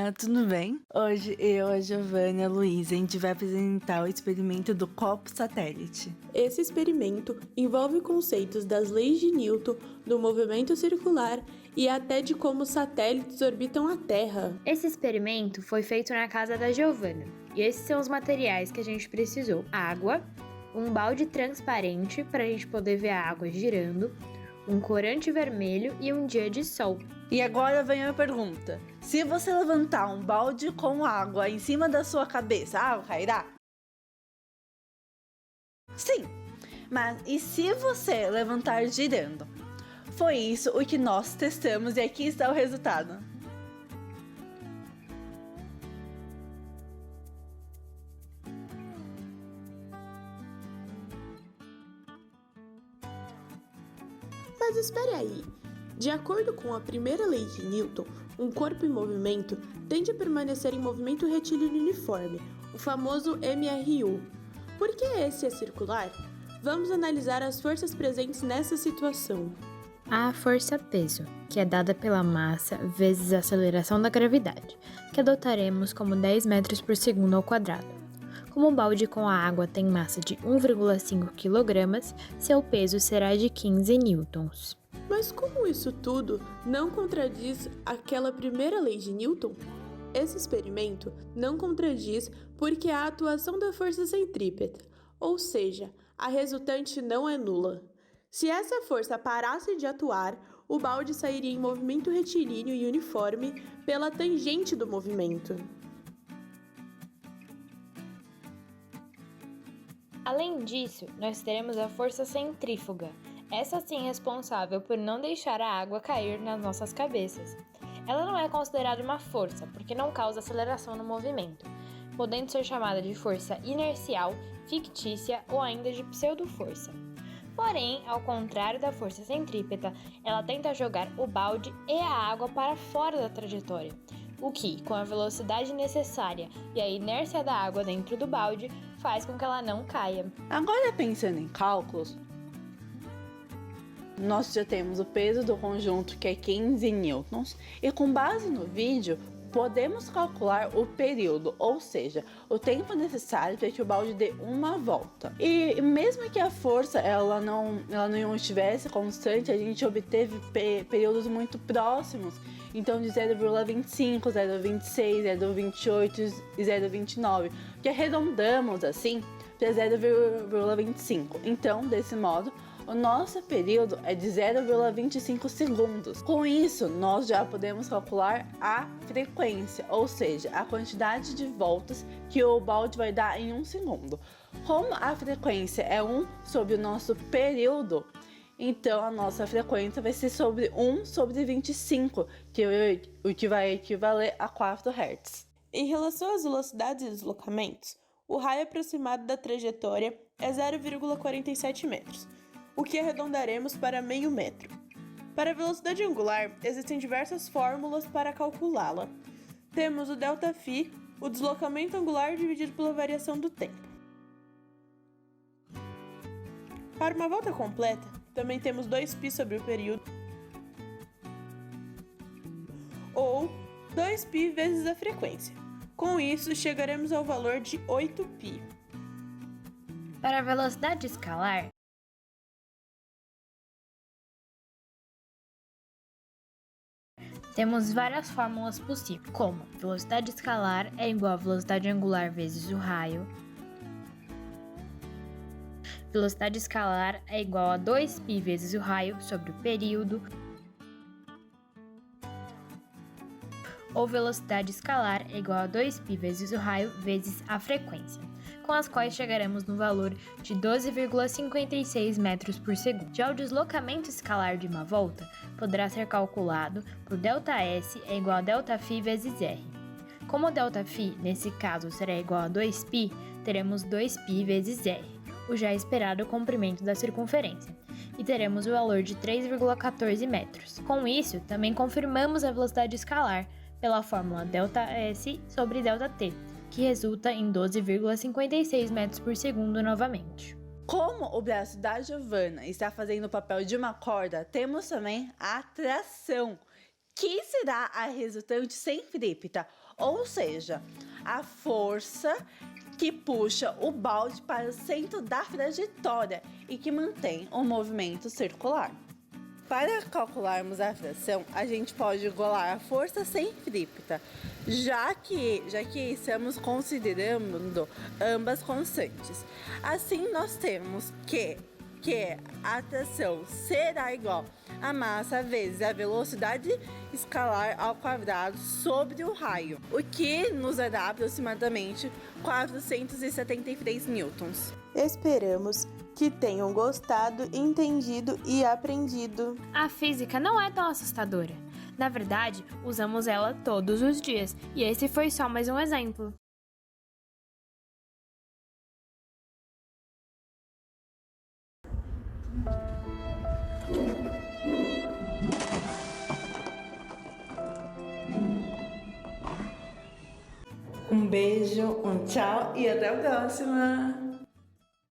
Olá, tudo bem? Hoje eu, a Giovana e a Luísa, a gente vai apresentar o experimento do copo satélite. Esse experimento envolve conceitos das leis de Newton, do movimento circular e até de como os satélites orbitam a Terra. Esse experimento foi feito na casa da Giovana, e esses são os materiais que a gente precisou: água, um balde transparente para a gente poder ver a água girando, um corante vermelho e um dia de sol. E agora vem a pergunta: se você levantar um balde com água em cima da sua cabeça, a água cairá? Sim, mas e se você levantar girando? Foi isso o que nós testamos e aqui está o resultado. Mas espere aí! De acordo com a primeira lei de Newton, um corpo em movimento tende a permanecer em movimento retilíneo uniforme, o famoso MRU. Por que esse é circular? Vamos analisar as forças presentes nessa situação. Há a força-peso, que é dada pela massa vezes a aceleração da gravidade, que adotaremos como 10 metros por segundo ao quadrado. Como o balde com a água tem massa de 1,5 kg, seu peso será de 15 newtons. Mas como isso tudo não contradiz aquela primeira lei de Newton? Esse experimento não contradiz porque há a atuação da força centrípeta, ou seja, a resultante não é nula. Se essa força parasse de atuar, o balde sairia em movimento retilíneo e uniforme pela tangente do movimento. Além disso, nós teremos a força centrífuga, essa sim é responsável por não deixar a água cair nas nossas cabeças. Ela não é considerada uma força, porque não causa aceleração no movimento, podendo ser chamada de força inercial, fictícia ou ainda de pseudo-força. Porém, ao contrário da força centrípeta, ela tenta jogar o balde e a água para fora da trajetória, o que, com a velocidade necessária e a inércia da água dentro do balde, faz com que ela não caia. Agora, pensando em cálculos, nós já temos o peso do conjunto, que é 15 newtons, e com base no vídeo, podemos calcular o período, ou seja, o tempo necessário para que o balde dê uma volta. E mesmo que a força ela não estivesse constante, a gente obteve períodos muito próximos, então de 0,25, 0,26, 0,28 e 0,29, que arredondamos assim para 0,25. Então, desse modo, o nosso período é de 0,25 segundos. Com isso, nós já podemos calcular a frequência, ou seja, a quantidade de voltas que o balde vai dar em um segundo. Como a frequência é 1 sobre o nosso período, então a nossa frequência vai ser sobre 1 sobre 25, o que vai equivaler a 4 Hz. Em relação às velocidades e deslocamentos, o raio aproximado da trajetória é 0,47 metros, o que arredondaremos para meio metro. Para a velocidade angular, existem diversas fórmulas para calculá-la. Temos o ΔΦ, o deslocamento angular dividido pela variação do tempo. Para uma volta completa, também temos 2π sobre o período, ou 2π vezes a frequência. Com isso, chegaremos ao valor de 8π. Para a velocidade escalar, temos várias fórmulas possíveis, como velocidade escalar é igual a velocidade angular vezes o raio, velocidade escalar é igual a 2π vezes o raio sobre o período, ou velocidade escalar é igual a 2π vezes o raio vezes a frequência, com as quais chegaremos no valor de 12,56 metros por segundo. Já o deslocamento escalar de uma volta poderá ser calculado por ΔS é igual a ΔΦ vezes R. Como ΔΦ, nesse caso, será igual a 2π, teremos 2π vezes R, o já esperado comprimento da circunferência, e teremos o valor de 3,14 metros. Com isso, também confirmamos a velocidade escalar pela fórmula ΔS sobre ΔT, que resulta em 12,56 metros por segundo novamente. Como o braço da Giovana está fazendo o papel de uma corda, temos também a tração, que será a resultante centrípeta, ou seja, a força que puxa o balde para o centro da trajetória e que mantém o movimento circular. Para calcularmos a fração, a gente pode igualar a força centrípeta, já que estamos considerando ambas constantes. Assim, nós temos que a atração será igual a massa vezes a velocidade escalar ao quadrado sobre o raio, o que nos dará aproximadamente 473 newtons. Esperamos que tenham gostado, entendido e aprendido. A física não é tão assustadora. Na verdade, usamos ela todos os dias, e esse foi só mais um exemplo. Um beijo, um tchau e até a próxima!